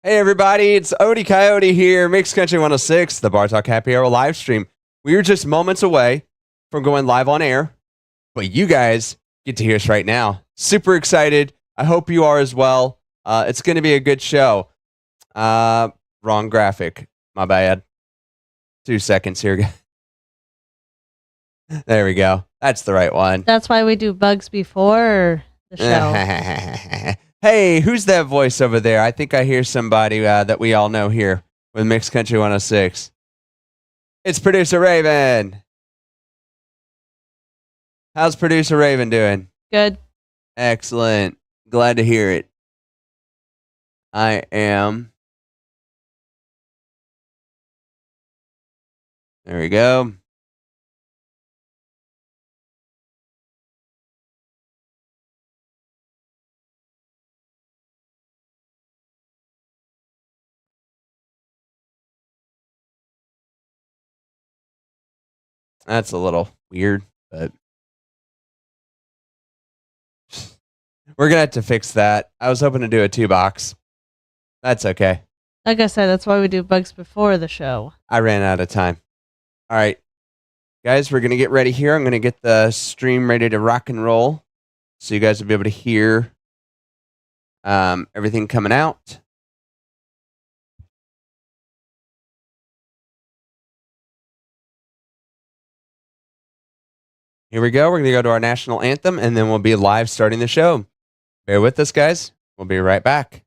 Hey everybody, it's Odie Coyote here, Mixed Country 106, the Bar Talk Happy Hour live stream. We are just moments away from going live on air, but you guys get to hear us right now. Super excited. I hope you are as well. It's going to be a good show. Wrong graphic. My bad. 2 seconds here. There we go. That's the right one. That's why we do bugs before the show. Hey, who's that voice over there? I think I hear somebody that we all know here with Mixed Country 106. It's Producer Raven. How's Producer Raven doing? Good. Excellent. Glad to hear it. I am. There we go. That's a little weird, but we're going to have to fix that. I was hoping to do a 2-box. That's okay. Like I said, that's why we do bugs before the show. I ran out of time. All right, guys, we're going to get ready here. I'm going to get the stream ready to rock and roll so you guys will be able to hear everything coming out. Here we go. We're going to go to our national anthem, and then we'll be live starting the show. Bear with us, guys. We'll be right back.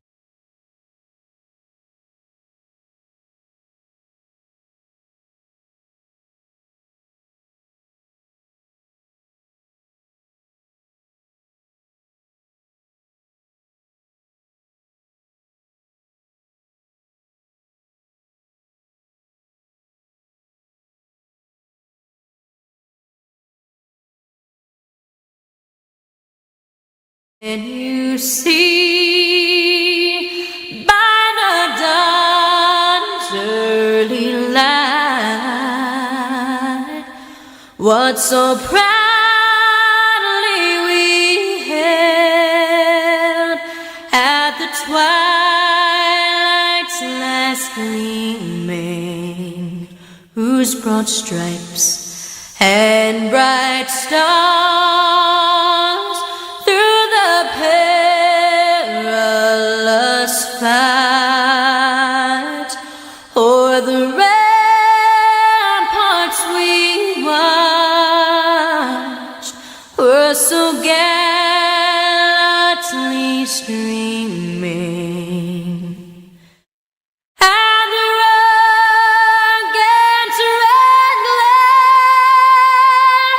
And you see by the dawn's early light what so proudly we hailed at the twilight's last gleaming, whose broad stripes and bright stars perilous fight o'er the ramparts we watched were so gallantly streaming, and the rugged red glare,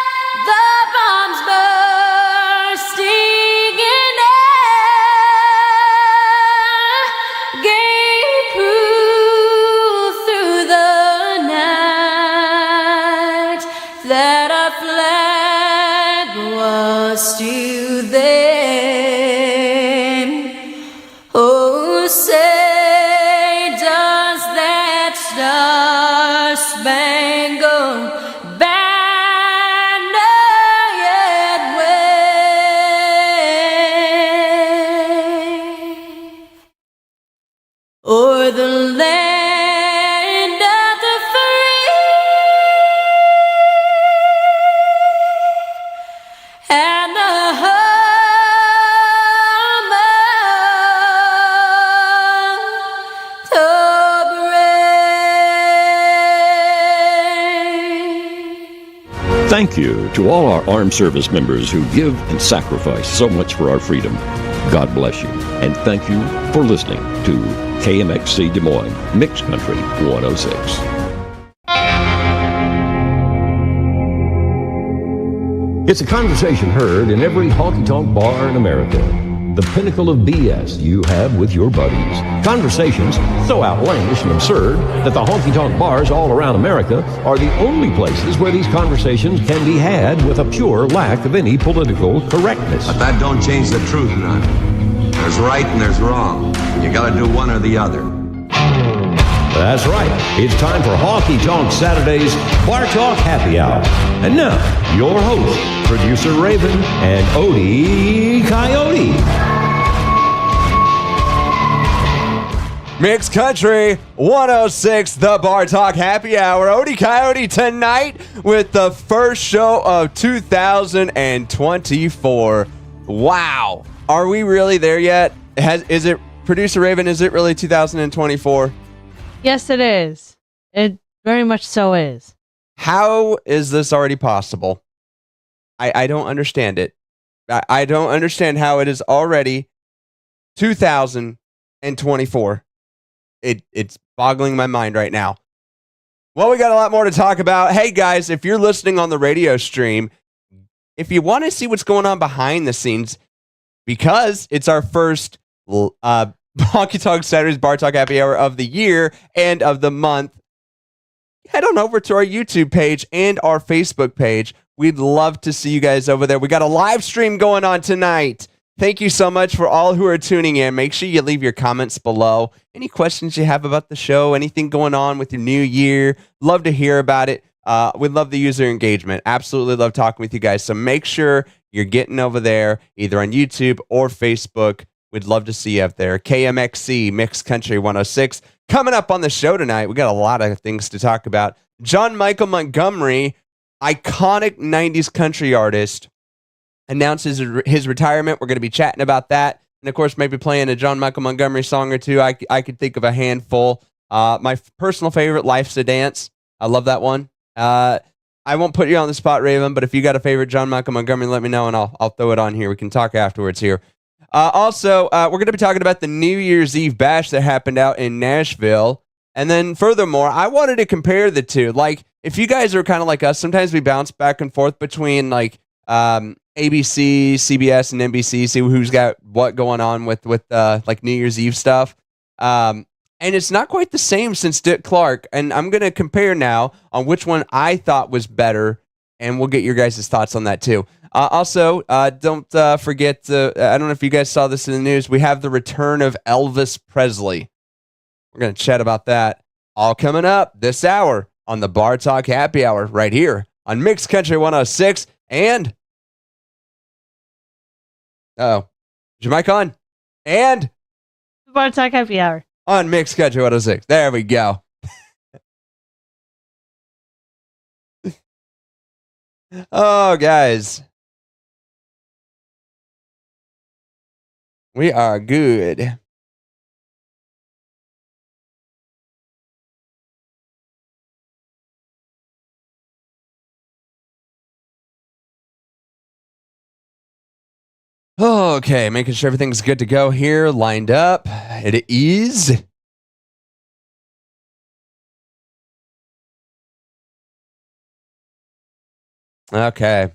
the bombs bursting in air, gave proof through the night that our flag was still there. Oh, say does that star-spangled banner yet wave o'er the land of the free and the home of the brave. Thank you to all our armed service members who give and sacrifice so much for our freedom. God bless you, and thank you for listening to KMXC Des Moines, Mixed Country 106. It's a conversation heard in every honky-tonk bar in America. The pinnacle of BS you have with your buddies. Conversations so outlandish and absurd that the honky-tonk bars all around America are the only places where these conversations can be had with a pure lack of any political correctness. But that don't change the truth none. There's right and there's wrong. You gotta do one or the other. That's right. It's time for Honky Tonk Saturday's Bar Talk Happy Hour. And now, your hosts, Producer Raven and Odie Coyote. Mixed Country 106, the Bar Talk Happy Hour. Odie Coyote tonight with the first show of 2024. Wow. Are we really there yet? Is it, Producer Raven, is it really 2024? Yes, it is. It very much so is. How is this already possible? I don't understand it. I don't understand how it is already 2024. It's boggling my mind right now. Well, we got a lot more to talk about. Hey, guys, if you're listening on the radio stream, if you want to see what's going on behind the scenes, because it's our first Honky Tonk Saturdays Bar Talk Happy Hour of the year and of the month, head on over to our YouTube page and our Facebook page. We'd love to see you guys over there. We got a live stream going on tonight. Thank you so much for all who are tuning in. Make sure you leave your comments below. Any questions you have about the show, anything going on with your new year, love to hear about it. We'd love the user engagement. Absolutely love talking with you guys. So make sure you're getting over there, either on YouTube or Facebook. We'd love to see you up there. KMXC, Mixed Country 106. Coming up on the show tonight, we got a lot of things to talk about. John Michael Montgomery, iconic 90s country artist, announces his retirement. We're going to be chatting about that. And, of course, maybe playing a John Michael Montgomery song or two. I could think of a handful. My personal favorite, Life's a Dance. I love that one. I won't put you on the spot, Raven, but if you got a favorite John Michael Montgomery, let me know, and I'll throw it on here. We can talk afterwards here. Also, we're going to be talking about the New Year's Eve bash that happened out in Nashville. And then furthermore, I wanted to compare the two. Like, if you guys are kind of like us, sometimes we bounce back and forth between like ABC, CBS, and NBC, see who's got what going on with like New Year's Eve stuff. And it's not quite the same since Dick Clark. And I'm going to compare now on which one I thought was better, and we'll get your guys' thoughts on that too. Also, don't forget, I don't know if you guys saw this in the news, we have the return of Elvis Presley. We're going to chat about that all coming up this hour on the Bar Talk Happy Hour right here on Mixed Country 106 and... Oh, is your mic on? And... Bar Talk Happy Hour. On Mixed Country 106. There we go. Oh, guys. We are good. Okay, making sure everything's good to go here, lined up. It is. Okay.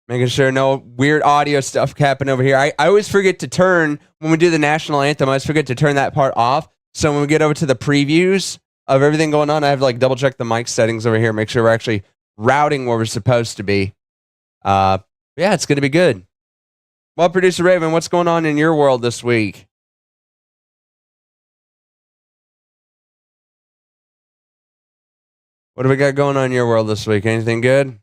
Making sure no weird audio stuff happening over here. I always forget to turn, when we do the national anthem, I always forget to turn that part off. So when we get over to the previews of everything going on, I have to like double check the mic settings over here, make sure we're actually routing where we're supposed to be. Yeah, it's going to be good. Well, Producer Raven, what's going on in your world this week? What do we got going on in your world this week? Anything good?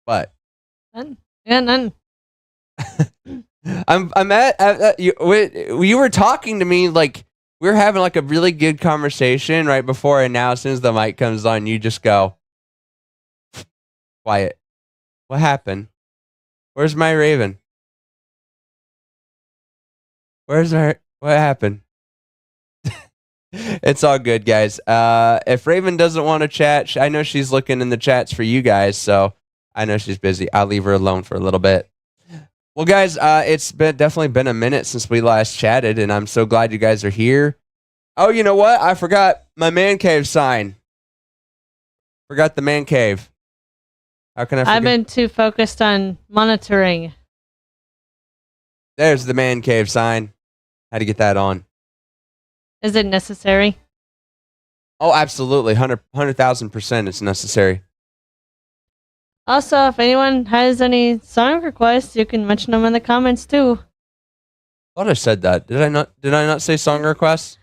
What? None. Yeah, none. I'm at you were talking to me like we were having like a really good conversation right before, and now as soon as the mic comes on, you just go quiet. What happened? Where's my Raven? Where's her? What happened? It's all good, guys. If Raven doesn't want to chat, I know she's looking in the chats for you guys, so I know she's busy. I'll leave her alone for a little bit. Well, guys, it's definitely been a minute since we last chatted, and I'm so glad you guys are here. Oh, you know what? I forgot my man cave sign. Forgot the man cave. How can I forget? I've been too focused on monitoring. There's the man cave sign. Had to get that on. Is it necessary? Oh, absolutely. 100,000% it's necessary. Also, if anyone has any song requests, you can mention them in the comments too. I thought I said that. Did I not say song requests?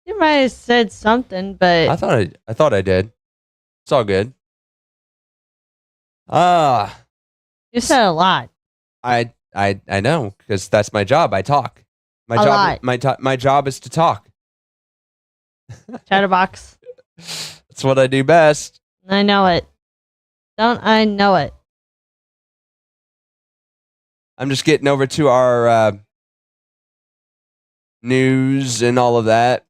You might have said something, but I thought I did. It's all good. you You said a lot. I know because that's my job. I talk. My A job. lot. My job is to talk. Chatterbox. That's what I do best. I know it. Don't I know it? I'm just getting over to our news and all of that.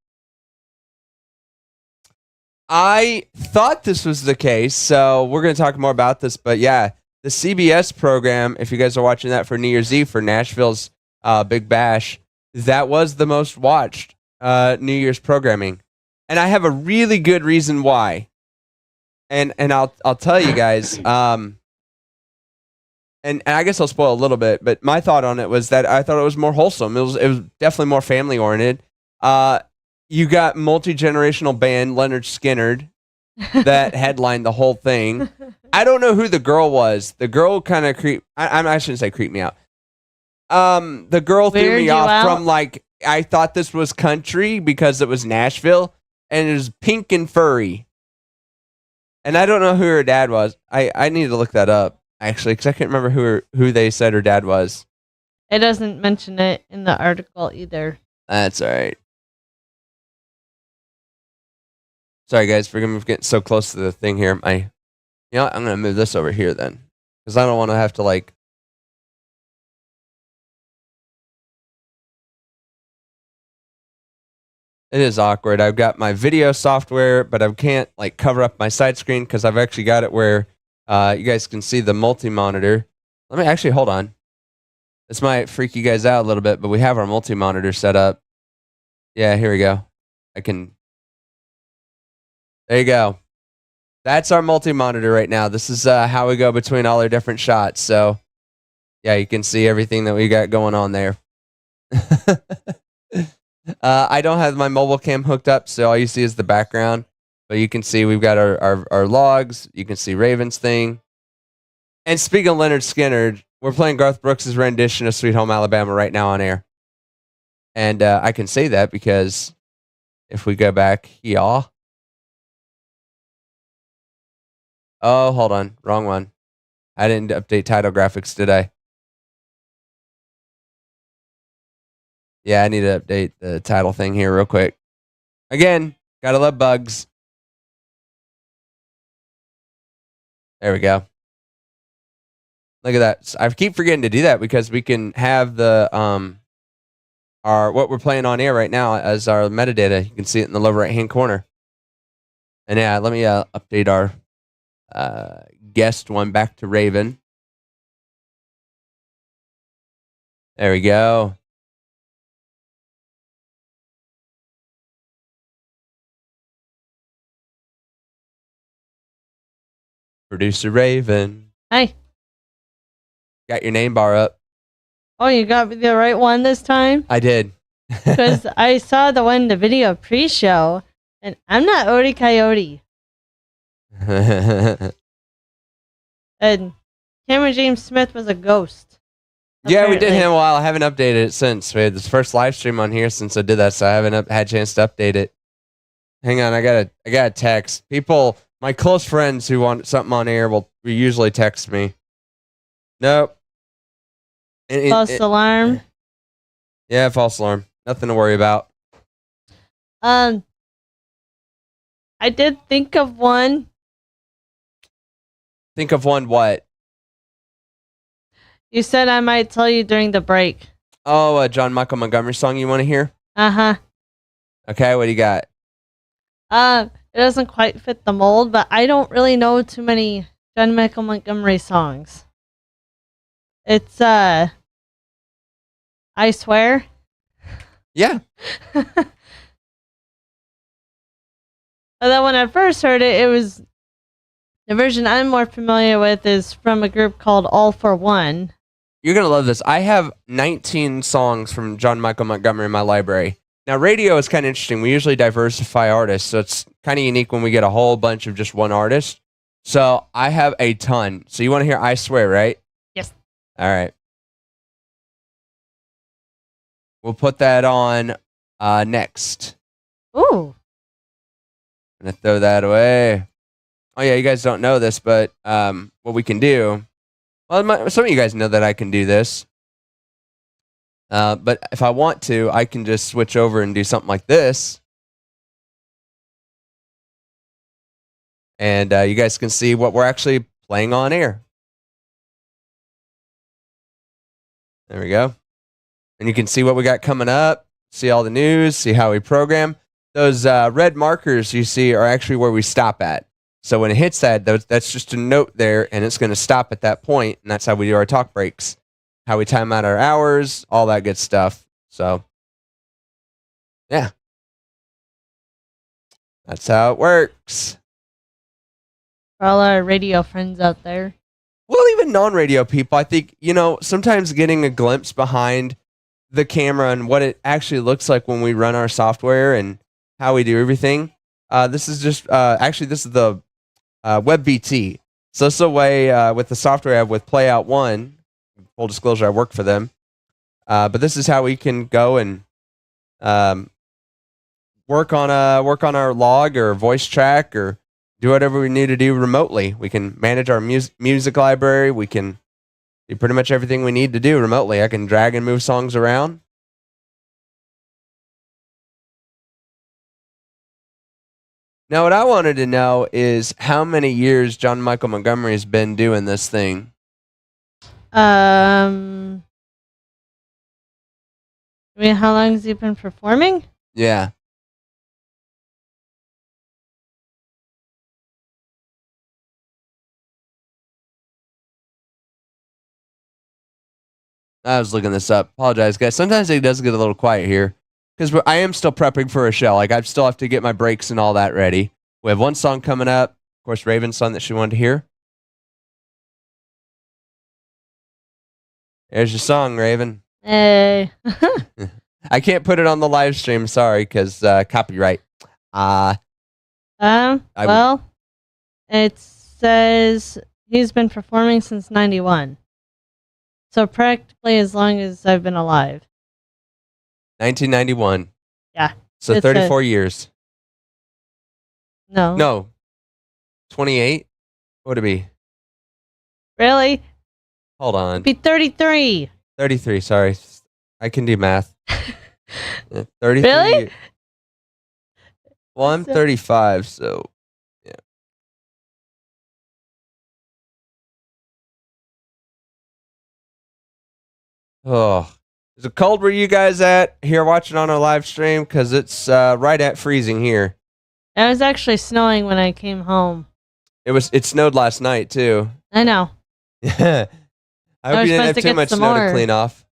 I thought this was the case, so we're going to talk more about this. But yeah, the CBS program, if you guys are watching that for New Year's Eve for Nashville's Big Bash, that was the most watched New Year's programming. And I have a really good reason why. And I'll tell you guys. And I guess I'll spoil a little bit, but my thought on it was that I thought it was more wholesome. It was definitely more family oriented. You got multi-generational band Leonard Skinnerd that headlined the whole thing. I don't know who the girl was. The girl kind of I shouldn't say creep me out. The girl threw Weirded me you off out? from like I thought this was country because it was Nashville and it was pink and furry. And I don't know who her dad was. I need to look that up actually because I can't remember who they said her dad was. It doesn't mention it in the article either. That's all right. Sorry, guys, for getting so close to the thing here. You know what? I'm going to move this over here then. Because I don't want to have to, like... It is awkward. I've got my video software, but I can't, like, cover up my side screen because I've actually got it where you guys can see the multi-monitor. Let me actually, hold on. This might freak you guys out a little bit, but we have our multi-monitor set up. Yeah, here we go. I can... There you go. That's our multi-monitor right now. This is how we go between all our different shots. So, yeah, you can see everything that we got going on there. I don't have my mobile cam hooked up, so all you see is the background. But you can see we've got our logs. You can see Raven's thing. And speaking of Leonard Skinnerd, we're playing Garth Brooks' rendition of Sweet Home Alabama right now on air. And I can say that because if we go back here... Oh, hold on. Wrong one. I didn't update title graphics, did I? Yeah, I need to update the title thing here real quick. Again, gotta love bugs. There we go. Look at that. I keep forgetting to do that because we can have the what we're playing on air right now as our metadata. You can see it in the lower right hand corner. And yeah, let me update our guest one back to Raven. There we go. Producer Raven. Hey. Got your name bar up. Oh, you got the right one this time? I did. Because I saw the one in the video pre-show, and I'm not Odie Coyote. And Cameron James Smith was a ghost. Yeah, we did apparently. him a while. I haven't updated it since. We had this first live stream on here since I did that, so I haven't had a chance to update it. Hang on, I got a text. People, my close friends who want something on air will usually text me. Nope. False alarm. Yeah, false alarm. Nothing to worry about. I did think of one. Think of one what? You said I might tell you during the break. Oh, a John Michael Montgomery song you want to hear? Uh-huh. Okay, what do you got? It doesn't quite fit the mold, but I don't really know too many John Michael Montgomery songs. It's, I Swear. Yeah. Although when I first heard it, it was... The version I'm more familiar with is from a group called All for One. You're going to love this. I have 19 songs from John Michael Montgomery in my library. Now, radio is kind of interesting. We usually diversify artists, so it's kind of unique when we get a whole bunch of just one artist. So I have a ton. So you want to hear I Swear, right? Yes. All right. We'll put that on next. Ooh. I'm going to throw that away. Oh, yeah, you guys don't know this, but what we can do Well, some of you guys know that I can do this. But if I want to, I can just switch over and do something like this. And you guys can see what we're actually playing on air. There we go. And you can see what we got coming up, see all the news, see how we program. Those red markers you see are actually where we stop at. So when it hits that, that's just a note there, and it's going to stop at that point, and that's how we do our talk breaks, how we time out our hours, all that good stuff. So, yeah. That's how it works. For all our radio friends out there. Well, even non-radio people, I think, sometimes getting a glimpse behind the camera and what it actually looks like when we run our software and how we do everything. This is just, this is the WebVT. So this is a way with the software I have with Playout One. Full disclosure, I work for them. But this is how we can go and work on our log or voice track or do whatever we need to do remotely. We can manage our music library. We can do pretty much everything we need to do remotely. I can drag and move songs around. Now, what I wanted to know is how many years John Michael Montgomery has been doing this thing. I mean, how long has he been performing? Yeah. I was looking this up. Apologize, guys. Sometimes it does get a little quiet here because I am still prepping for a show. Like, I still have to get my breaks and all that ready. We have one song coming up. Of course, Raven's song that she wanted to hear. There's your song, Raven. Hey. I can't put it on the live stream, sorry, because copyright. Well, it says he's been performing since 91. So practically as long as I've been alive. 1991. Yeah. So 34 years. No. No. 28? What would it be? Really? Hold on. It'd be 33. 33, sorry. I can do math. 33. Really? Well, I'm 35, so yeah. Oh, is it cold where you guys at here watching on our live stream? Because it's right at freezing here. It was actually snowing when I came home. It snowed last night too. I know. Yeah. I hope you didn't have too much snow to clean off.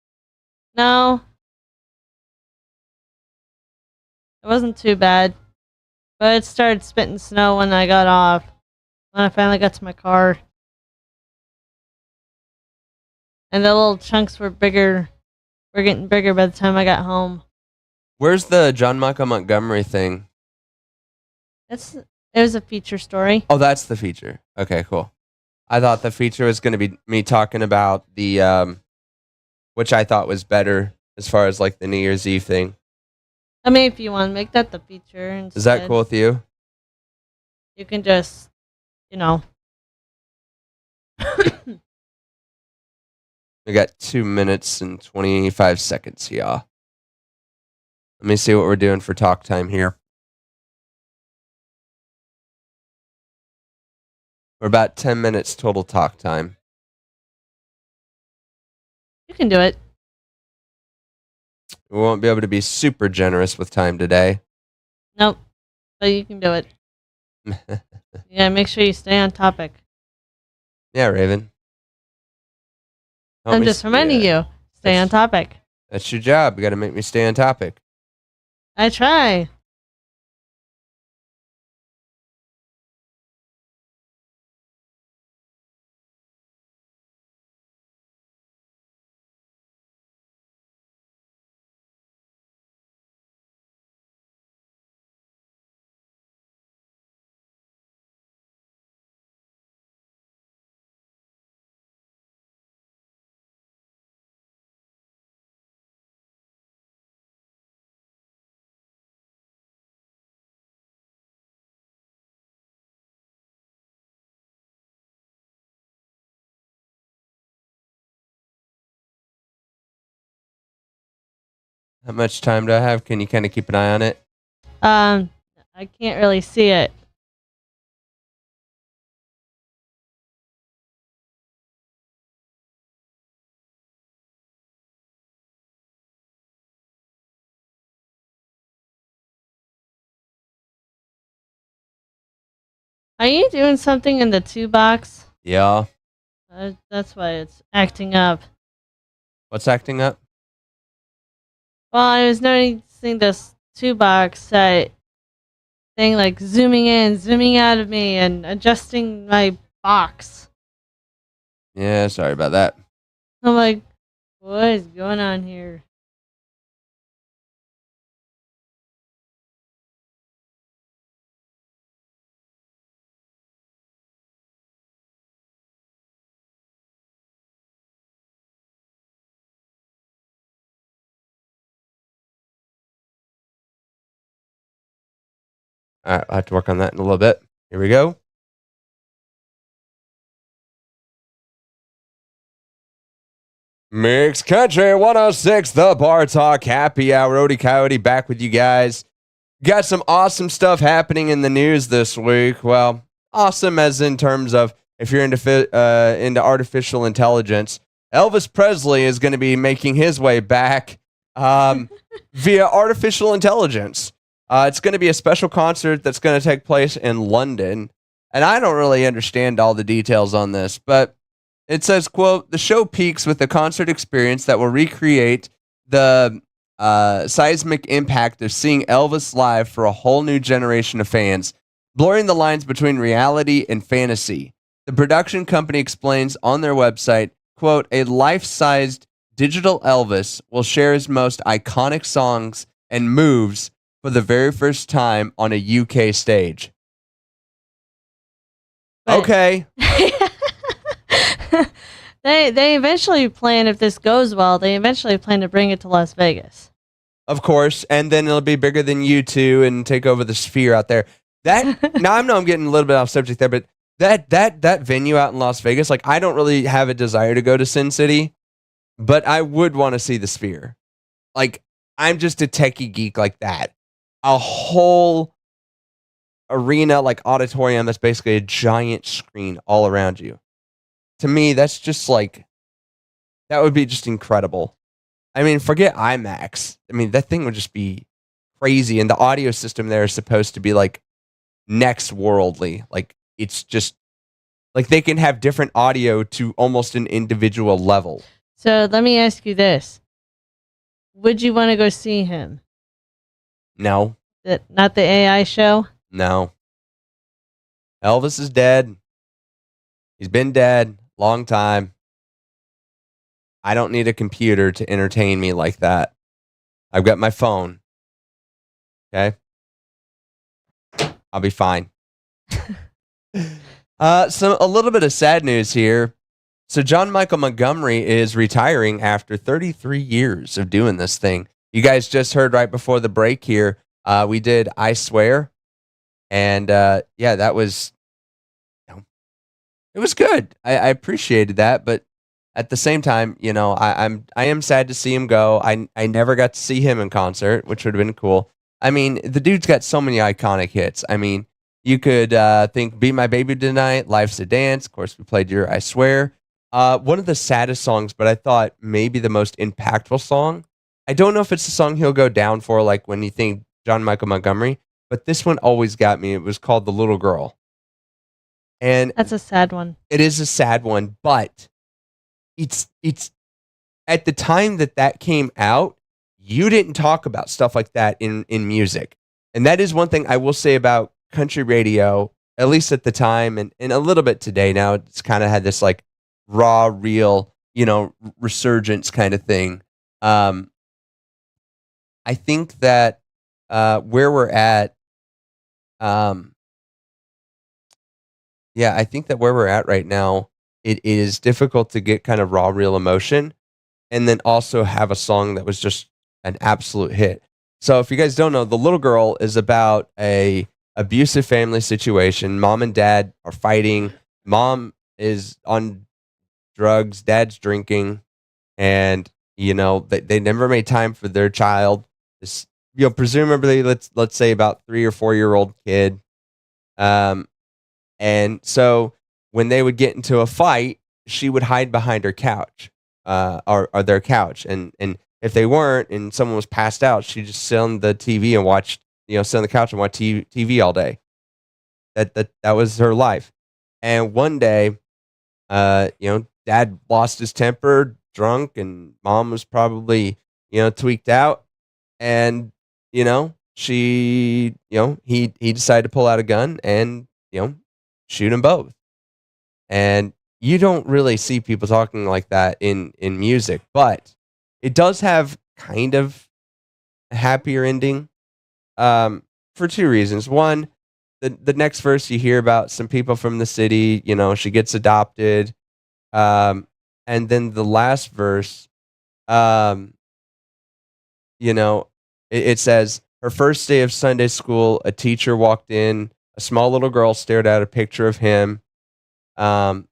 No. It wasn't too bad. But it started spitting snow when I got off. When I finally got to my car. And the little chunks were bigger. Were getting bigger by the time I got home. Where's the John Michael Montgomery thing? It was a feature story. Oh, that's the feature. Okay, cool. I thought the feature was going to be me talking about the, which I thought was better as far as like the New Year's Eve thing. I mean, if you want to make that the feature instead. Is that cool with you? You can just, We got 2 minutes and 25 seconds here. Let me see what we're doing for talk time here. We're about 10 minutes total talk time. You can do it. We won't be able to be super generous with time today. Nope. But you can do it. Yeah, make sure you stay on topic. Yeah, Raven. I'm just reminding you, stay on topic. That's your job. You got to make me stay on topic. I try. How much time do I have? Can you kind of keep an eye on it? I can't really see it. Are you doing something in the 2 box? Yeah. That's why it's acting up. What's acting up? Well, I was noticing this 2 box thing like zooming in, zooming out of me, and adjusting my box. Yeah, sorry about that. I'm like, what is going on here? All right, I'll have to work on that in a little bit. Here we go. Mixed Country 106, the Bar Talk Happy Hour. Odie Coyote back with you guys. Got some awesome stuff happening in the news this week. Well, awesome as in terms of if you're into artificial intelligence. Elvis Presley is going to be making his way back via artificial intelligence. It's going to be a special concert that's going to take place in London. And I don't really understand all the details on this, but it says, quote, the show peaks with a concert experience that will recreate the seismic impact of seeing Elvis live for a whole new generation of fans, blurring the lines between reality and fantasy. The production company explains on their website, quote, a life-sized digital Elvis will share his most iconic songs and moves for the very first time on a UK stage. But- Okay. They eventually plan, if this goes well, they eventually plan to bring it to Las Vegas. Of course, and then it'll be bigger than U2 and take over the sphere out there. That now I know I'm getting a little bit off subject there, but that venue out in Las Vegas, like I don't really have a desire to go to Sin City, but I would want to see the sphere. Like I'm just a techie geek like that. A whole arena, like auditorium, that's basically a giant screen all around you. To me, that's just like that would be just incredible. I mean, forget IMAX. I mean, that thing would just be crazy. And the audio system there is supposed to be like next worldly. Like it's just like they can have different audio to almost an individual level. So let me ask you this. Would you want to go see him? No, Not the AI show? no. Elvis is dead. He's been dead long time. I don't need a computer to entertain me like that. I've got my phone. Okay. I'll be fine. So a little bit of sad news here. So John Michael Montgomery is retiring after 33 years of doing this thing. You guys just heard right before the break here. We did I Swear. And yeah, that was, it was good. I appreciated that, but at the same time, I am sad to see him go. I never got to see him in concert, which would have been cool. I mean, the dude's got so many iconic hits. I mean, you could think "Be My Baby Tonight," "Life's a Dance." Of course, we played your "I Swear." One of the saddest songs, but I thought maybe the most impactful song. I don't know if it's the song he'll go down for, like when you think John Michael Montgomery, but this one always got me. It was called "The Little Girl," and That's a sad one. it is a sad one, but it's at the time that came out, you didn't talk about stuff like that in music. And that is one thing I will say about country radio, at least at the time and a little bit today. Now it's kind of had this like raw, real, resurgence kind of thing. I think that where we're at, I think that where we're at right now, it is difficult to get kind of raw, real emotion and then also have a song that was just an absolute hit. So if you guys don't know, The Little Girl is about a abusive family situation. Mom and dad are fighting. Mom is on drugs, dad's drinking, and They never made time for their child. This, presumably, let's say about 3 or 4 year old kid. Um, and so when they would get into a fight, she would hide behind her couch, or their couch, and if they weren't, and someone was passed out, she'd just sit on the TV and watch, sit on the couch and watch TV all day. That was her life. And one day, dad lost his temper, drunk, and mom was probably, tweaked out. And, he decided to pull out a gun and, shoot them both. And you don't really see people talking like that in music, but it does have kind of a happier ending, for two reasons. One, the next verse you hear about some people from the city, she gets adopted. And then the last verse, um, it says, her first day of Sunday school, a teacher walked in, a small little girl stared at a picture of him. Um,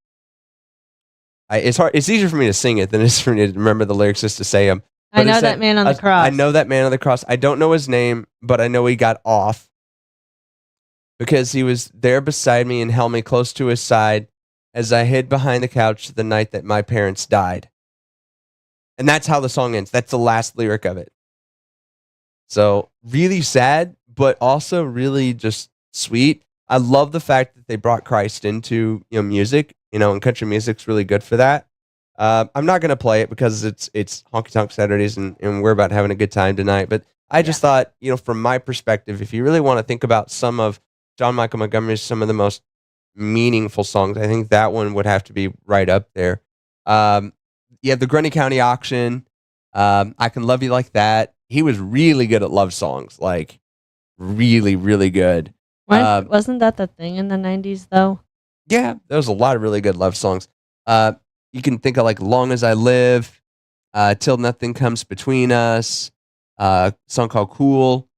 it's hard. It's easier for me to sing it than it is for me to remember the lyrics just to say them. I know that man on the cross. I know that man on the cross. I don't know his name, but I know he got off because he was there beside me and held me close to his side as I hid behind the couch the night that my parents died. And that's how the song ends. That's the last lyric of it. So really sad, but also really just sweet. I love the fact that they brought Christ into music, and country music's really good for that. I'm not gonna play it because it's Honky Tonk Saturdays and we're about having a good time tonight. But I just thought, from my perspective, if you really want to think about some of John Michael Montgomery's some of the most meaningful songs, I think that one would have to be right up there. You have the Grundy County Auction. I Can Love You Like That. He was really good at love songs, like really, really good. Wasn't that the thing in the 90s, though? Yeah, there was a lot of really good love songs. You can think of like Long As I Live, Till Nothing Comes Between Us, a song called Cool,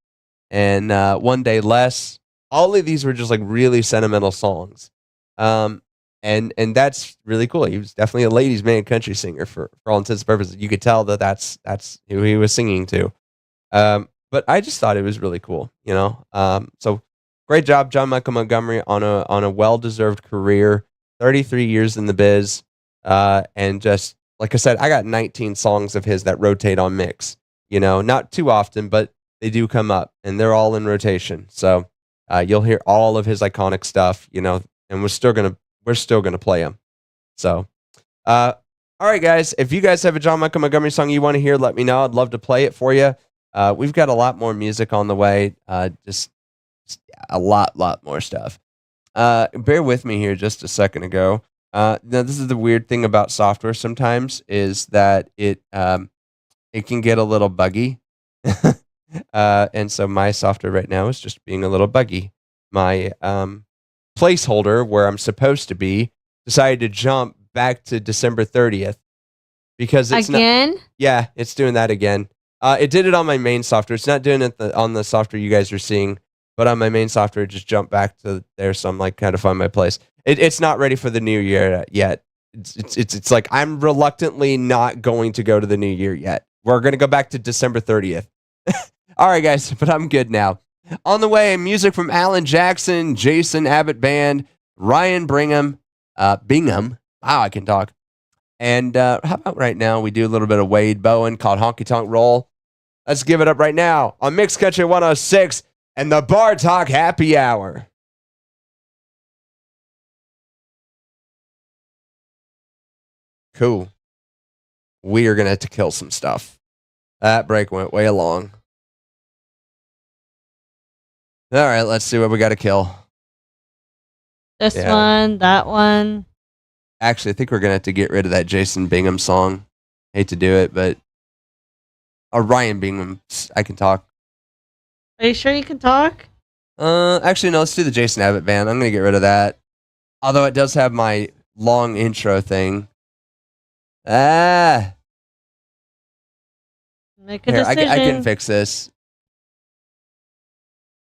and One Day Less. All of these were just like really sentimental songs. And that's really cool. He was definitely a ladies' man country singer for all intents and purposes. You could tell that that's who he was singing to. But I just thought it was really cool, So great job, John Michael Montgomery, on a well-deserved career, 33 years in the biz, and just like I said, I got 19 songs of his that rotate on mix. Not too often, but they do come up, and they're all in rotation. So you'll hear all of his iconic stuff, and we're still gonna play them. So, all right, guys, if you guys have a John Michael Montgomery song you want to hear, let me know. I'd love to play it for you. We've got a lot more music on the way. Just a lot more stuff. Bear with me here just a second ago. Now this is the weird thing about software sometimes is that it can get a little buggy. And so my software right now is just being a little buggy. My placeholder where I'm supposed to be decided to jump back to December 30th because it's again? Yeah, it's doing that again. It did it on my main software. It's not doing it on the software you guys are seeing, but on my main software, it just jumped back to there. So I'm like, kind of find my place. It's not ready for the new year yet. It's like I'm reluctantly not going to go to the new year yet. We're going to go back to December 30th. All right, guys, but I'm good now. On the way, music from Alan Jackson, Jason Abbott Band, Ryan Bingham. Wow, I can talk. And how about right now we do a little bit of Wade Bowen called Honky Tonk Roll. Let's give it up right now on Mixed Country 106 and the Bar Talk Happy Hour. Cool. We are going to have to kill some stuff. That break went way long. All right, let's see what we got to kill. This one, that one. Actually, I think we're going to have to get rid of that Jason Bingham song. Hate to do it, but... Or Ryan Bingham, I can talk. Are you sure you can talk? Actually, no, let's do the Jason Abbott Band. I'm going to get rid of that. Although it does have my long intro thing. Make a Here, decision. I can fix this.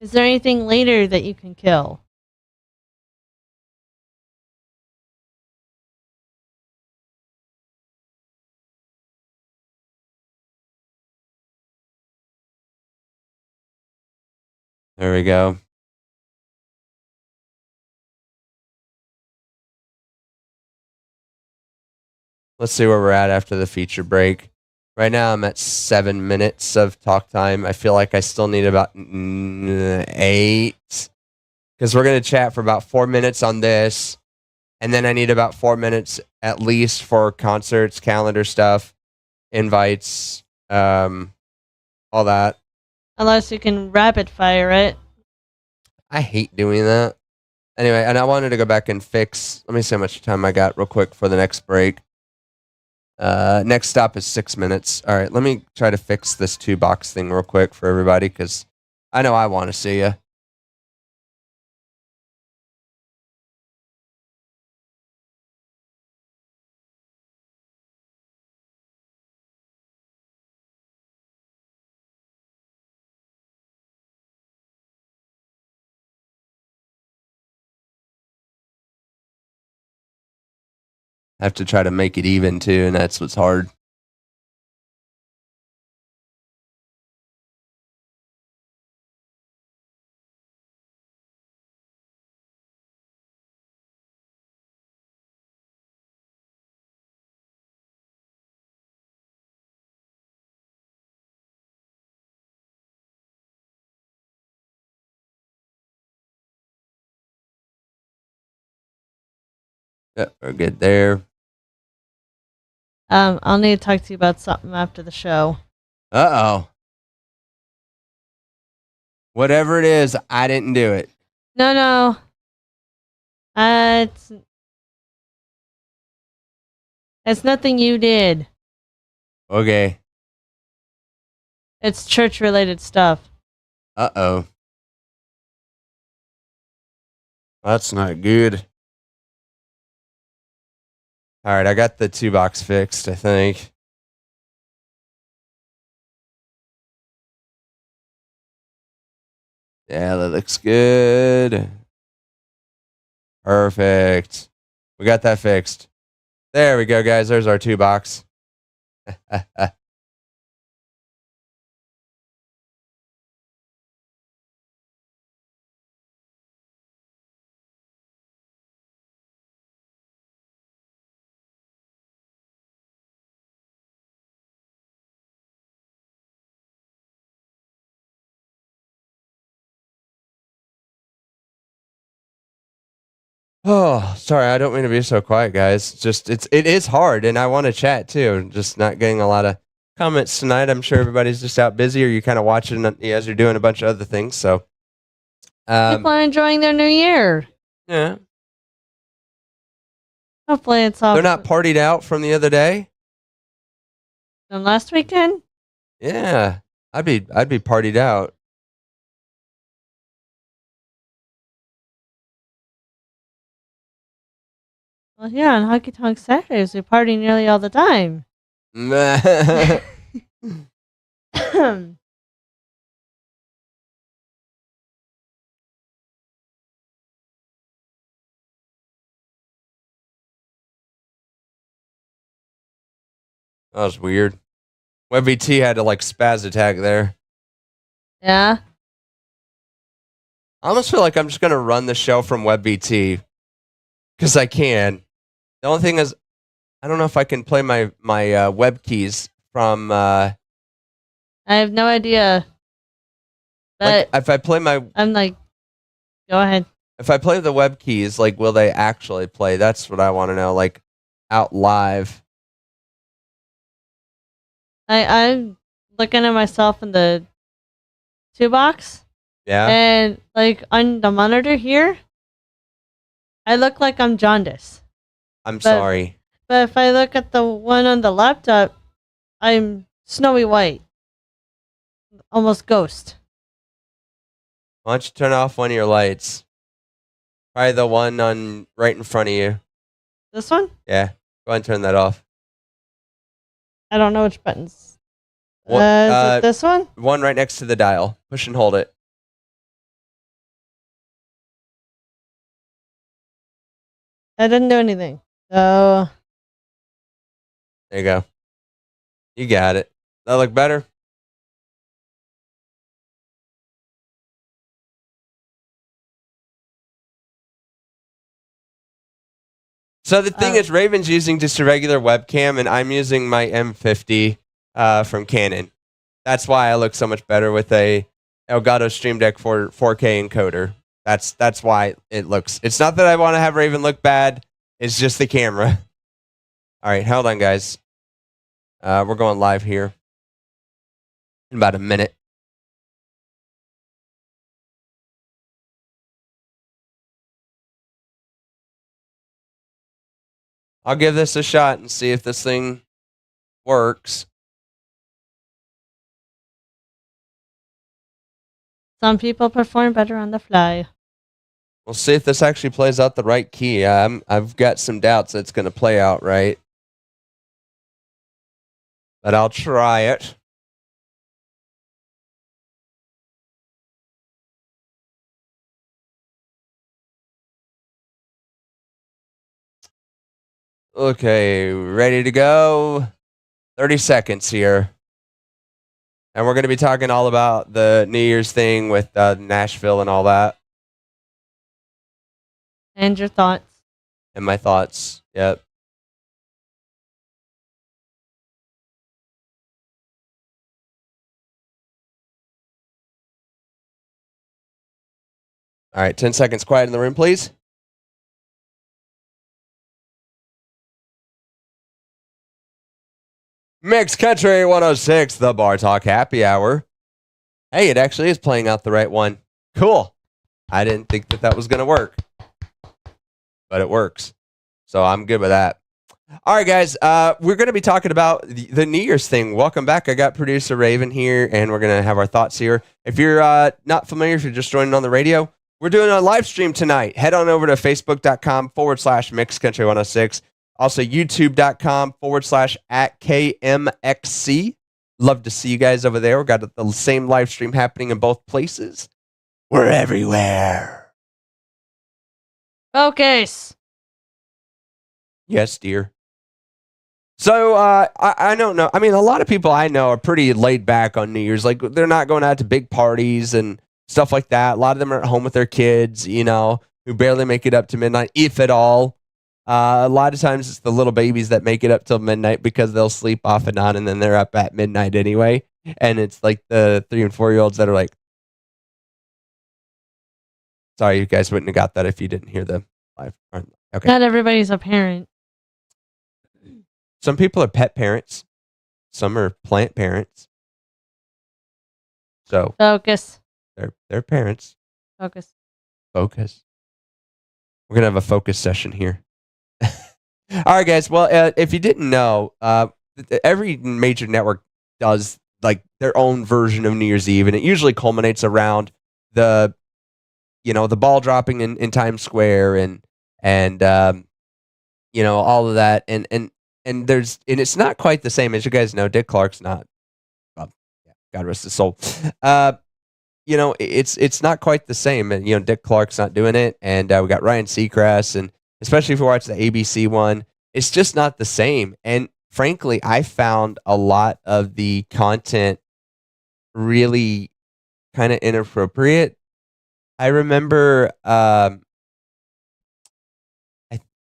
Is there anything later that you can kill? There we go. Let's see where we're at after the feature break. Right now, I'm at 7 minutes of talk time. I feel like I still need about 8 because we're going to chat for about 4 minutes on this. And then I need about 4 minutes at least for concerts, calendar stuff, invites, all that. Unless you can rapid fire it. I hate doing that. Anyway, and I wanted to go back and fix. Let me see how much time I got real quick for the next break. Next stop is 6 minutes. All right, let me try to fix this 2-box thing real quick for everybody because I know I want to see you. I have to try to make it even too, and that's what's hard. Yep, we're good there. I'll need to talk to you about something after the show. Uh-oh. Whatever it is, I didn't do it. No. It's nothing you did. Okay. It's church related stuff. Uh-oh. That's not good. All right, I got the 2-box fixed, I think. Yeah, that looks good. Perfect. We got that fixed. There we go, guys. There's our 2-box. Oh, sorry. I don't mean to be so quiet, guys. Just it is hard, and I want to chat too. Just not getting a lot of comments tonight. I'm sure everybody's just out busy, or you kind of watching as you're doing a bunch of other things. So, People are enjoying their new year. yeah, Hopefully it's all they're not partied out from the other day. from last weekend. Yeah, I'd be partied out. Well, yeah, on Honky Tonk Saturdays we party nearly all the time. That was weird. WebVT had to like spaz attack there. Yeah. I almost feel like I'm just gonna run the show from WebVT because I can. The only thing is, I don't know if I can play my web keys from. I have no idea. But Like if I play my I'm like, go ahead. if I play the web keys, like will they actually play? That's what I want to know. Like out live. I'm looking at myself in the 2-box, Yeah. and like on the monitor here, I look like I'm jaundice. I'm sorry. But if I look at the one on the laptop, I'm snowy white, almost ghost. Why don't you turn off one of your lights? Probably the one on right in front of you. This one? Yeah. Go ahead and turn that off. I don't know which buttons. What- Is it this one? One right next to the dial. Push and hold it. I didn't do anything. So There you go. You got it. That look better? So the thing Oh. is, Raven's using just a regular webcam, and I'm using my M50 from Canon. That's why I look so much better with a Elgato Stream Deck 4K encoder. That's why it looks. It's not that I want to have Raven look bad. It's just the camera. All right, hold on, guys. We're going live here in about a minute. I'll give this a shot and see if this thing works. Some people perform better on the fly. We'll see if this actually plays out the right key. I've got some doubts that it's going to play out right. But I'll try it. Okay, ready to go. 30 seconds here. And we're going to be talking all about the New Year's thing with Nashville and all that. And your thoughts. And my thoughts. Yep. All right, 10 seconds quiet in the room, please. Mixed Country 106, the Bar Talk Happy Hour. Hey, it actually is playing out the right one. Cool. I didn't think that was going to work. But it works. So I'm good with that. All right, guys. We're going to be talking about the New Year's thing. Welcome back. I got producer Raven here, and we're going to have our thoughts here. If you're not familiar, if you're just joining on the radio, we're doing a live stream tonight. Head on over to facebook.com/mixedcountry106. Also, youtube.com/@KMXC. Love to see you guys over there. We've got the same live stream happening in both places. We're everywhere. Focus. Yes, dear. So, I don't know. I mean, a lot of people I know are pretty laid back on New Year's. Like, they're not going out to big parties and stuff like that. A lot of them are at home with their kids, you know, who barely make it up to midnight, if at all. A lot of times it's the little babies that make it up till midnight because they'll sleep off and on, and then they're up at midnight anyway. And it's like the 3 and 4 year olds that are like, sorry, you guys wouldn't have got that if you didn't hear the live. Okay. Not everybody's a parent. Some people are pet parents. Some are plant parents. So Focus. they're parents. Focus. Focus. We're gonna have a focus session here. All right, guys. Well, if you didn't know, every major network does like their own version of New Year's Eve, and it usually culminates around the ball dropping in Times Square and all of that, and it's not quite the same. As you guys know, Dick Clark's not. Well, yeah, God rest his soul. It's not quite the same, and Dick Clark's not doing it, and we got Ryan Seacrest, and especially if you watch the ABC one, it's just not the same. And frankly, I found a lot of the content really kind of inappropriate. I remember, I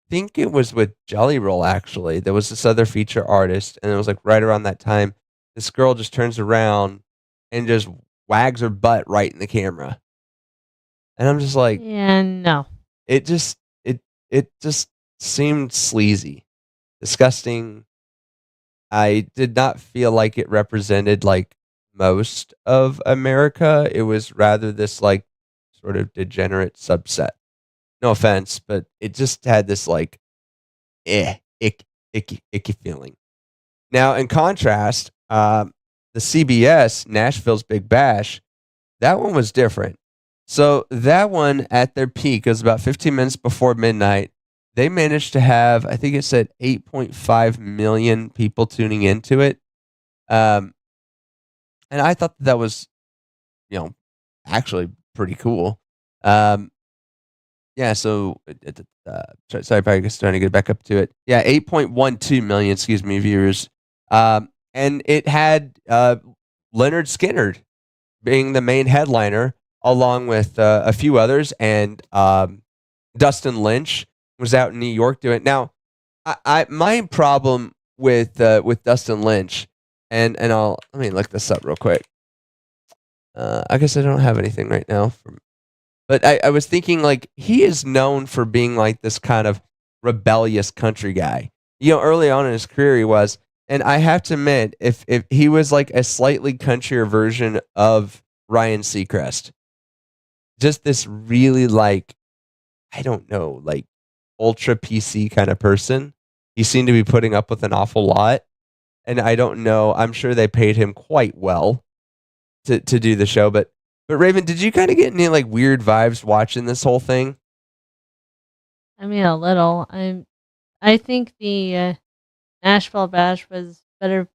think it was with Jelly Roll, actually. There was this other feature artist, and it was like right around that time. This girl just turns around and just wags her butt right in the camera. And I'm just like, Yeah, no. it just seemed sleazy, disgusting. I did not feel like it represented like most of America. It was rather this like sort of degenerate subset. No offense, but it just had this like icky feeling. Now, in contrast, the CBS Nashville's Big Bash, that one was different. So that one at their peak, it was about 15 minutes before midnight. They managed to have, I think it said 8.5 million people tuning into it. And I thought that was, actually pretty cool. Yeah, so, sorry, probably starting to get back up to it. Yeah, 8.12 million, viewers. And it had Leonard Skinner being the main headliner, along with a few others, and Dustin Lynch was out in New York doing it. Now, I my problem with Dustin Lynch, and let me look this up real quick. I guess I don't have anything right now but I was thinking like he is known for being like this kind of rebellious country guy. Early on in his career he was, and I have to admit, if he was like a slightly countryer version of Ryan Seacrest, just this really like I don't know, like ultra PC kind of person. He seemed to be putting up with an awful lot, and I don't know. I'm sure they paid him quite well to do the show, but Raven, did you kind of get any like weird vibes watching this whole thing? I mean, a little. I think the Nashville Bash was better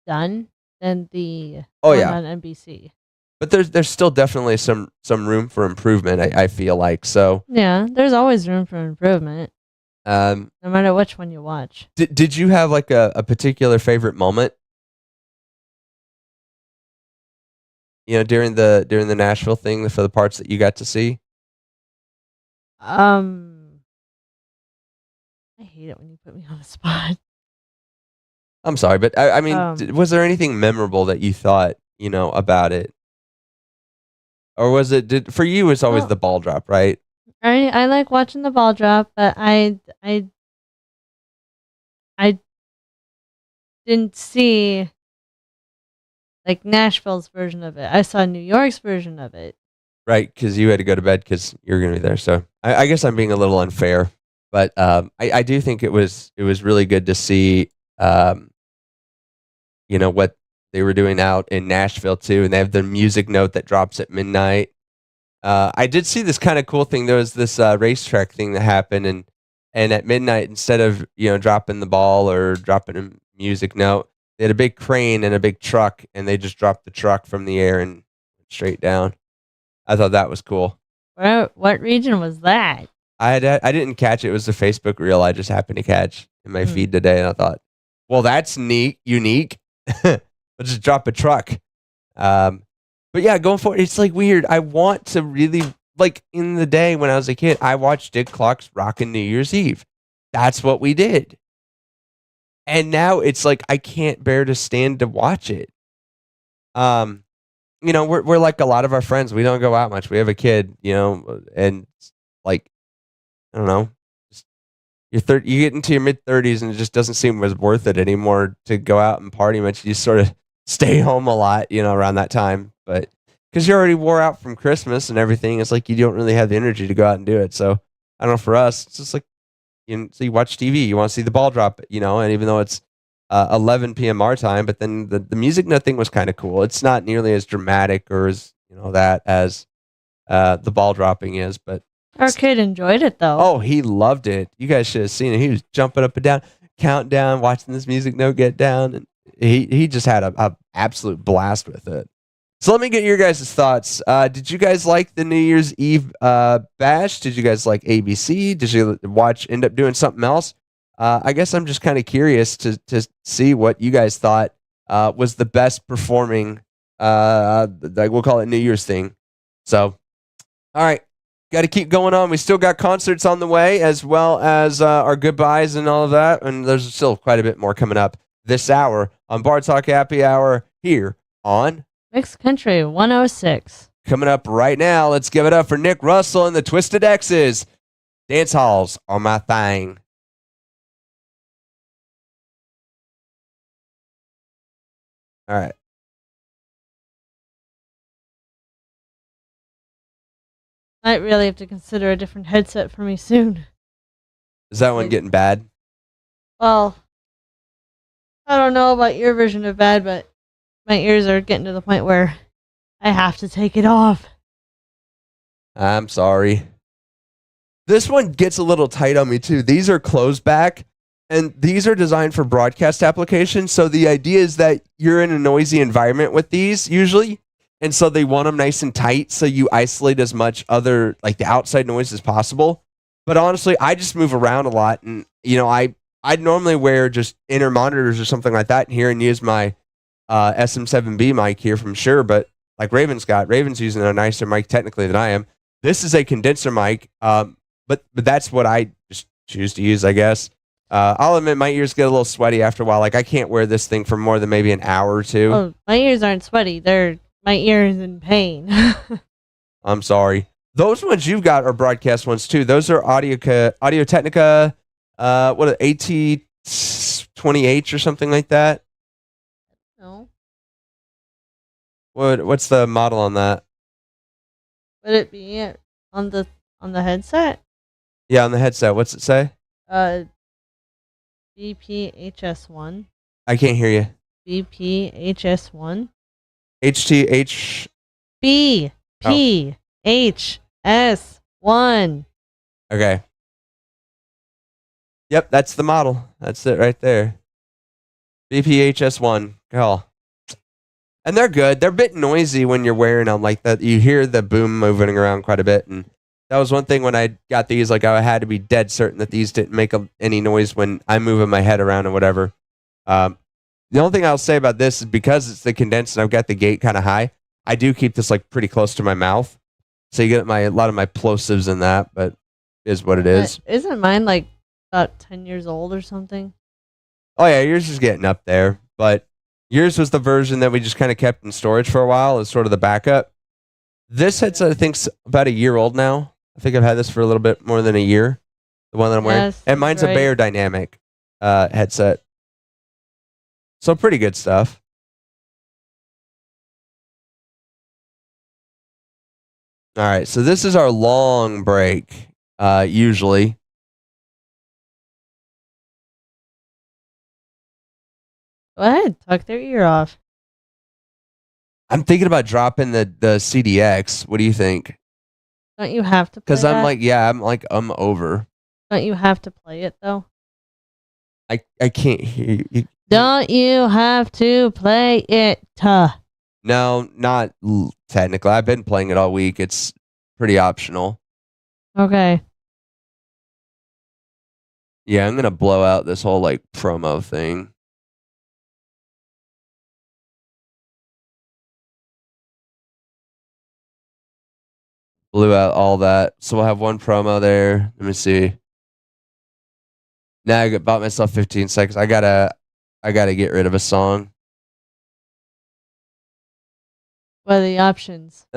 done than the Oh one yeah, on NBC. but there's still definitely some room for improvement. I feel like so. Yeah, there's always room for improvement, Um, no matter which one you watch. did you have like a particular favorite moment? During the Nashville thing for the parts that you got to see. Um, I hate it when you put me on the spot. I'm sorry, but I mean, Um, was there anything memorable that you thought about it, or was it for you? It's always Well, the ball drop, right? I like watching the ball drop, but I didn't see like Nashville's version of it. I saw New York's version of it. Right, because you had to go to bed because you're going to be there. So I guess I'm being a little unfair, but I do think it was really good to see, what they were doing out in Nashville too, and they have the music note that drops at midnight. I did see this kind of cool thing. There was this racetrack thing that happened, and at midnight, instead of dropping the ball or dropping a music note, they had a big crane and a big truck, and they just dropped the truck from the air and went straight down. I thought that was cool. What region was that? I didn't catch it. It was a Facebook reel I just happened to catch in my feed today, and I thought, well, that's neat, unique. Let's just drop a truck. But yeah, going forward, it's like weird. I want to really like in the day when I was a kid, I watched Dick Clark's Rockin' New Year's Eve. That's what we did. And now it's like I can't bear to stand to watch it. We're like a lot of our friends. We don't go out much. We have a kid, and like I don't know, you get into your mid-30s and it just doesn't seem as worth it anymore to go out and party much. You sort of stay home a lot, around that time. But because you already wore out from Christmas and everything, it's like you don't really have the energy to go out and do it. So I don't know. For us, it's just like so you watch TV, you want to see the ball drop, and even though it's 11 p.m. our time, but then the music note thing was kind of cool. It's not nearly as dramatic or as that as the ball dropping is, but Our kid enjoyed it though. oh, he loved it. You guys should have seen it. He was jumping up and down, countdown, watching this music note get down, and he just had a absolute blast with it. So let me get your guys' thoughts. Did you guys like the New Year's Eve bash? Did you guys like ABC? Did you end up doing something else? I guess I'm just kind of curious to see what you guys thought was the best performing, like we'll call it New Year's thing. So, all right, got to keep going on. We still got concerts on the way, as well as our goodbyes and all of that. And there's still quite a bit more coming up this hour on Bar Talk Happy Hour here on Mixed Country 106. Coming up right now. Let's give it up for Nick Russell and the Twisted X's. Dance halls are my thing. All right. Might really have to consider a different headset for me soon. Is that one getting bad? Well, I don't know about your version of bad, but my ears are getting to the point where I have to take it off. I'm sorry. This one gets a little tight on me too. These are closed back, and these are designed for broadcast applications. So the idea is that you're in a noisy environment with these usually. And so they want them nice and tight so you isolate as much other, like the outside noise as possible. But honestly, I just move around a lot. And, I'd normally wear just inner monitors or something like that in here and use my SM7B mic here from Shure. But like Raven's using a nicer mic technically than I am. This is a condenser mic. But that's what I just choose to use, I guess. I'll admit my ears get a little sweaty after a while. Like I can't wear this thing for more than maybe an hour or two. Oh, my ears aren't sweaty. My ears in pain. I'm sorry. Those ones you've got are broadcast ones too. Those are Audio Technica, what AT20H or something like that. No. What's the model on that? Would it be on the headset? Yeah, on the headset. What's it say? BPHS1. I can't hear you. BPHS1. HTH. BPHS1. Okay. Yep, that's the model. That's it right there. BPHS1. Hell. And they're good. They're a bit noisy when you're wearing them like that. You hear the boom moving around quite a bit. And that was one thing when I got these. Like I had to be dead certain that these didn't make any noise when I'm moving my head around or whatever. The only thing I'll say about this is because it's the condensed and I've got the gate kind of high, I do keep this like pretty close to my mouth. So you get a lot of my plosives in that, but it is what it is. Isn't mine like about 10 years old or something? Oh yeah, yours is getting up there, but yours was the version that we just kind of kept in storage for a while as sort of the backup. This headset, I think, is about a year old now. I think I've had this for a little bit more than a year. The one that I'm wearing, Yes, and mine's right. a Bear Dynamic headset. So pretty good stuff. All right, so this is our long break. Usually, Go ahead, tuck their ear off. I'm thinking about dropping the CDX. What do you think? Don't you have to play Because I'm that? like, yeah, I'm over. Don't you have to play it though? I can't hear you. Don't you have to play it? No, not technically. I've been playing it all week. It's pretty optional. Okay. Yeah, I'm gonna blow out this whole like promo thing. Blew out all that. So we'll have one promo there. Let me see. Now I bought myself 15 seconds. I gotta get rid of a song. What are the options?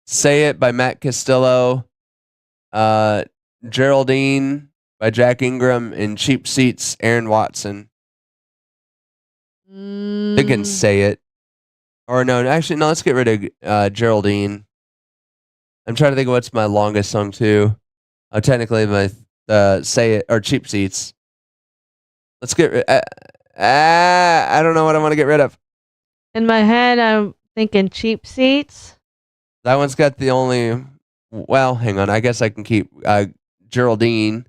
Say It by Matt Castillo. Geraldine by Jack Ingram, and Cheap Seats, Aaron Watson. Thinking Say It. Or no, actually, no, let's get rid of Geraldine. I'm trying to think of what's my longest song, too. Oh, technically, my Say It, or Cheap Seats. Let's get rid I don't know what I want to get rid of. In my head, I'm thinking Cheap Seats. That one's got the only... Well, hang on. I guess I can keep Geraldine.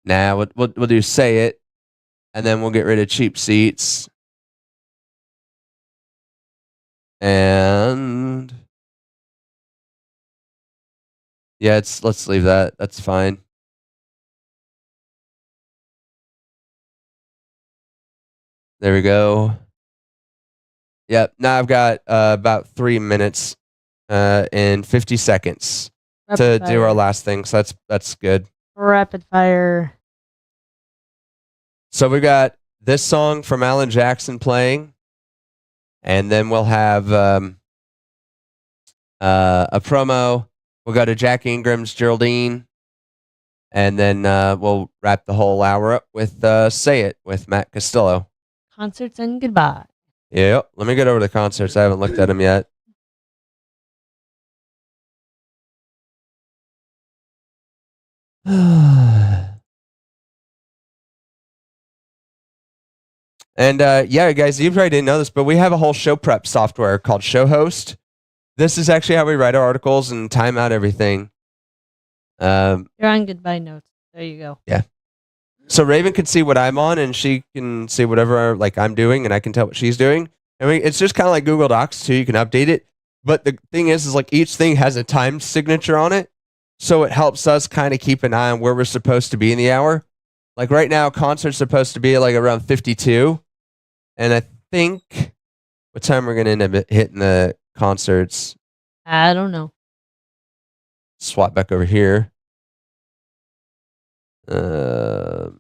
Nah, we'll do Say It. And then we'll get rid of Cheap Seats. And yeah, let's leave that. That's fine. There we go. Yep. Now I've got about 3 minutes and 50 seconds to do our last thing. So that's good. Rapid fire. So we got this song from Alan Jackson playing. And then we'll have a promo. We'll go to Jack Ingram's Geraldine. And then we'll wrap the whole hour up with Say It with Matt Castillo. Concerts and goodbye. Yep. Let me get over to the concerts. I haven't looked at them yet. And yeah, guys, you probably didn't know this, but we have a whole show prep software called Show Host. This is actually how we write our articles and time out everything. You're on goodbye notes. There you go. Yeah. So Raven can see what I'm on, and she can see whatever like I'm doing, and I can tell what she's doing. I mean, it's just kind of like Google Docs too. You can update it, but the thing is like each thing has a time signature on it, so it helps us kind of keep an eye on where we're supposed to be in the hour. Like right now, concert's supposed to be like around 52. And I think what time we're gonna end up hitting the concerts. I don't know. Swap back over here. Uh,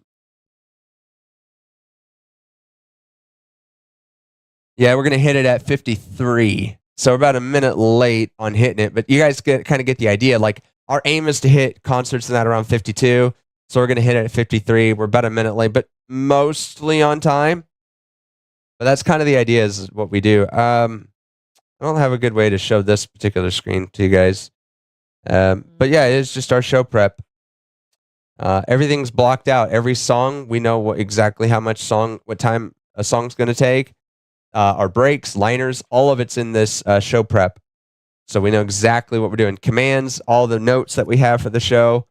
yeah, we're gonna hit it at 53. So we're about a minute late on hitting it, but you guys kind of get the idea. Like our aim is to hit concerts in that around 52. So we're gonna hit it at 53. We're about a minute late, but mostly on time. But that's kind of the idea is what we do. I don't have a good way to show this particular screen to you guys. But yeah, it is just our show prep. Everything's blocked out. Every song, we know exactly what time a song's going to take. Our breaks, liners, all of it's in this show prep. So we know exactly what we're doing. Commands, all the notes that we have for the show,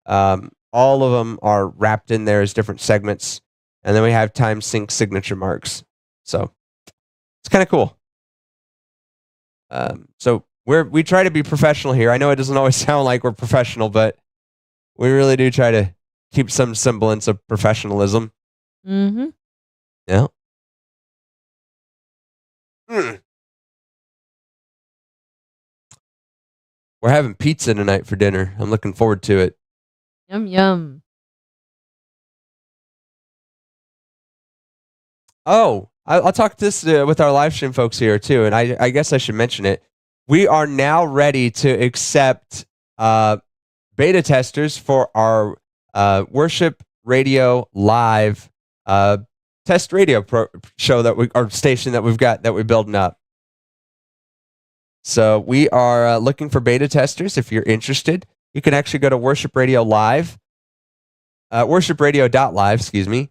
all of them are wrapped in there as different segments. And then we have time sync signature marks. So it's kind of cool. So we try to be professional here. I know it doesn't always sound like we're professional, but we really do try to keep some semblance of professionalism. Mm-hmm. Yeah. We're having pizza tonight for dinner. I'm looking forward to it. Yum yum. Oh, I'll talk this with our live stream folks here too, and I guess I should mention it. We are now ready to accept beta testers for our worship radio live test radio show our station that we've got that we're building up. So we are looking for beta testers. If you're interested, you can actually go to Worship Radio Live, worshipradio.live, excuse me.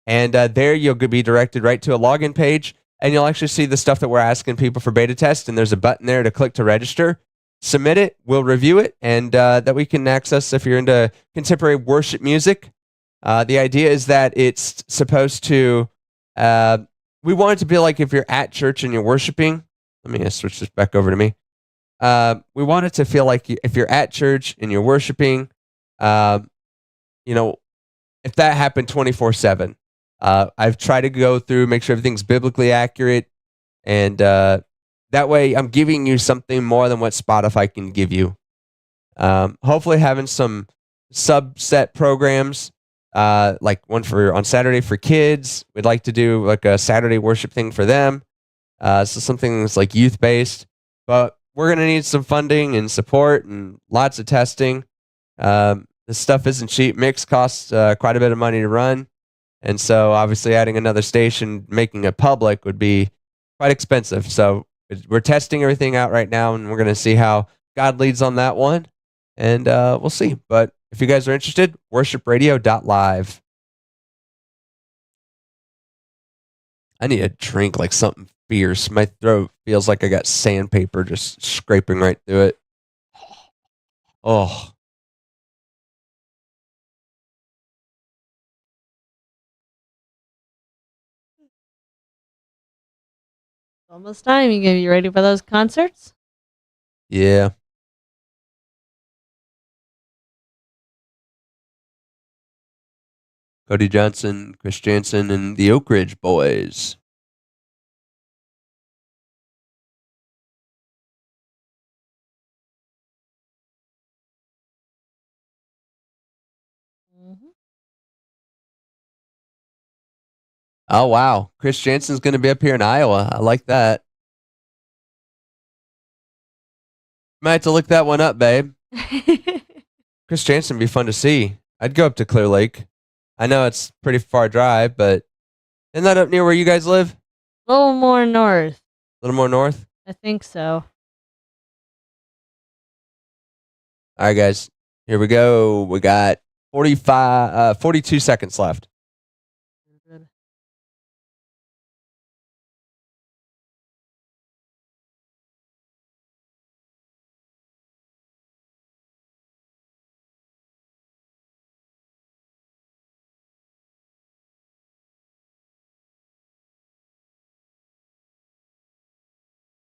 And there you'll be directed right to a login page, and you'll actually see the stuff that we're asking people for beta test. And there's a button there to click to register. Submit it, we'll review it, and that we can access if you're into contemporary worship music. The idea is that it's supposed to, we want it to be like if you're at church and you're worshiping. Let me switch this back over to me. We want it to feel like if you're at church and you're worshiping, you know, if that happened 24/7. I've tried to go through, make sure everything's biblically accurate, and that way I'm giving you something more than what Spotify can give you. Hopefully having some subset programs, like one for on Saturday for kids. We'd like to do like a Saturday worship thing for them. So something that's like youth based, but we're going to need some funding and support and lots of testing. This stuff isn't cheap. Mix costs quite a bit of money to run. And so obviously adding another station, making it public would be quite expensive. So we're testing everything out right now, and we're going to see how God leads on that one. And we'll see. But if you guys are interested, worshipradio.live. I need a drink, like something fierce. My throat feels like I got sandpaper just scraping right through it. Oh. Almost time. You gonna be ready for those concerts? Yeah. Cody Johnson, Chris Jansen, and the Oak Ridge Boys. Mm-hmm. Oh, wow. Chris Jansen's going to be up here in Iowa. I like that. Might have to look that one up, babe. Chris Jansen would be fun to see. I'd go up to Clear Lake. I know it's pretty far drive, but isn't that up near where you guys live? A little more north. A little more north? I think so. All right, guys. Here we go. We got 42 seconds left. Good.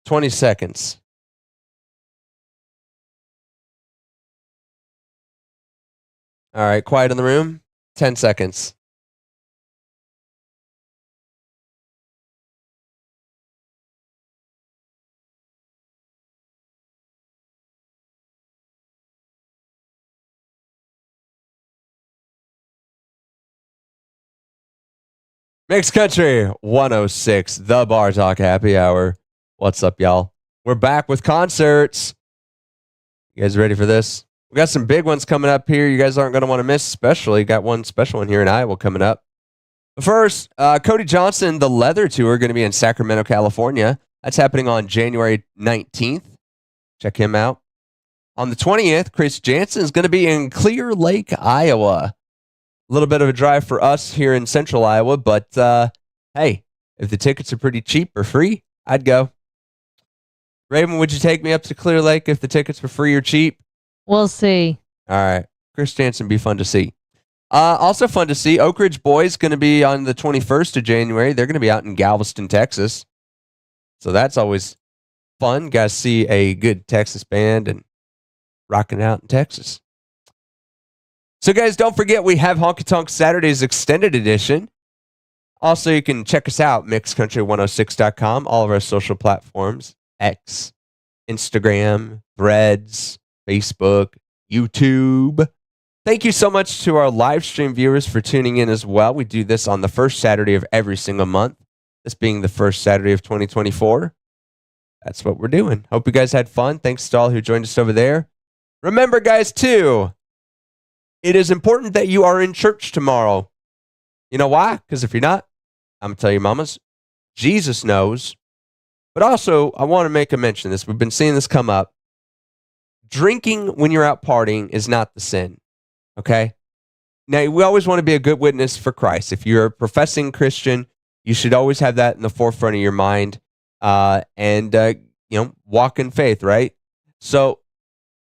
Twenty seconds. All right, quiet in the room. 10 seconds. Mixed Country 106, the Bar Talk Happy Hour. What's up, y'all? We're back with concerts. You guys ready for this? We got some big ones coming up here. You guys aren't going to want to miss, especially. Got one special one here in Iowa coming up. But first, Cody Johnson, the Leather Tour, going to be in Sacramento, California. That's happening on January 19th. Check him out. On the 20th, Chris Jansen is going to be in Clear Lake, Iowa. A little bit of a drive for us here in central Iowa, but hey, if the tickets are pretty cheap or free, I'd go. Raven, would you take me up to Clear Lake if the tickets were free or cheap? We'll see. All right. Chris Jansen, be fun to see. Also fun to see, Oak Ridge Boys going to be on the 21st of January. They're going to be out in Galveston, Texas. So that's always fun. Guys see a good Texas band and rocking out in Texas. So, guys, don't forget we have Honky Tonk Saturdays Extended Edition. Also, you can check us out, mixcountry106.com, all of our social platforms, X, Instagram, Threads, Facebook, YouTube. Thank you so much to our live stream viewers for tuning in as well. We do this on the first Saturday of every single month, this being the first Saturday of 2024. That's what we're doing. Hope you guys had fun. Thanks to all who joined us over there. Remember, guys, too, it is important that you are in church tomorrow. You know why? Because if you're not, I'm going to tell you, mamas, Jesus knows. But also, I want to make a mention of this. We've been seeing this come up. Drinking when you're out partying is not the sin. Okay? Now, we always want to be a good witness for Christ. If you're a professing Christian, you should always have that in the forefront of your mind and walk in faith, right? So,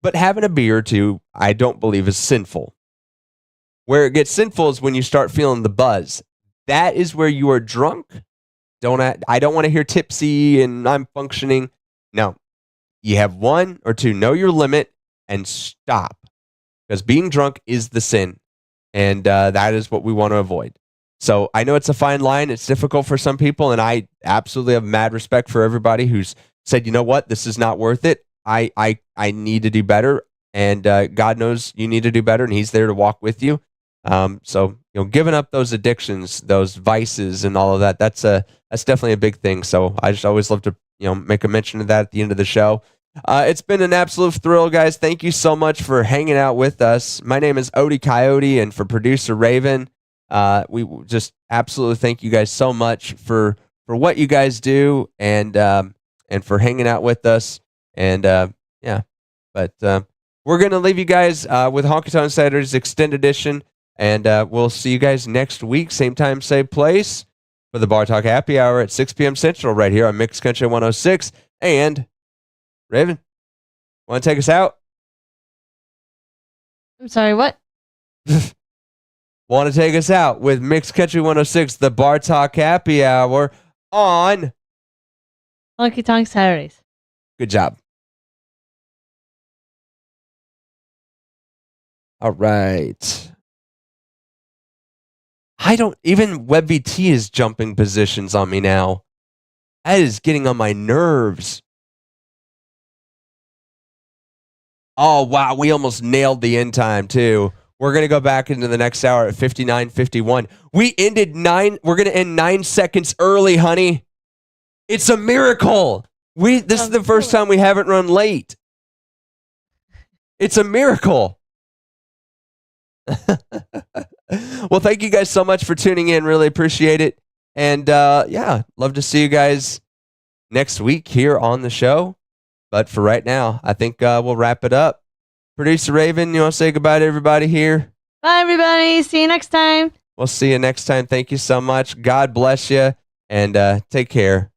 but having a beer or two, I don't believe is sinful. Where it gets sinful is when you start feeling the buzz. That is where you are drunk. I don't want to hear tipsy and I'm functioning. No. You have one or two. Know your limit and stop. Because being drunk is the sin. And that is what we want to avoid. So I know it's a fine line. It's difficult for some people. And I absolutely have mad respect for everybody who's said, you know what, this is not worth it. I need to do better. And God knows you need to do better. And he's there to walk with you. So, giving up those addictions, those vices and all of that, that's definitely a big thing. So I just always love to, make a mention of that at the end of the show. It's been an absolute thrill, guys. Thank you so much for hanging out with us. My name is Odie Coyote, and for producer Raven, we just absolutely thank you guys so much for what you guys do and for hanging out with us. And but we're going to leave you guys with Honky Tonk Saturdays Extended Edition. And we'll see you guys next week, same time, same place, for the Bar Talk Happy Hour at 6 p.m. Central right here on Mixed Country 106. And, Raven, want to take us out? I'm sorry, what? Want to take us out with Mixed Country 106, the Bar Talk Happy Hour on Honky Tonk Saturdays. Good job. All right. Even WebVT is jumping positions on me now. That is getting on my nerves. Oh, wow. We almost nailed the end time, too. We're going to go back into the next hour at 59:51. We're going to end 9 seconds early, honey. It's a miracle. This is the first time we haven't run late. It's a miracle. Well, thank you guys so much for tuning in. Really appreciate it. And love to see you guys next week here on the show. But for right now, I think we'll wrap it up. Producer Raven, you want to say goodbye to everybody here? Bye, everybody. See you next time. We'll see you next time. Thank you so much. God bless you. And take care.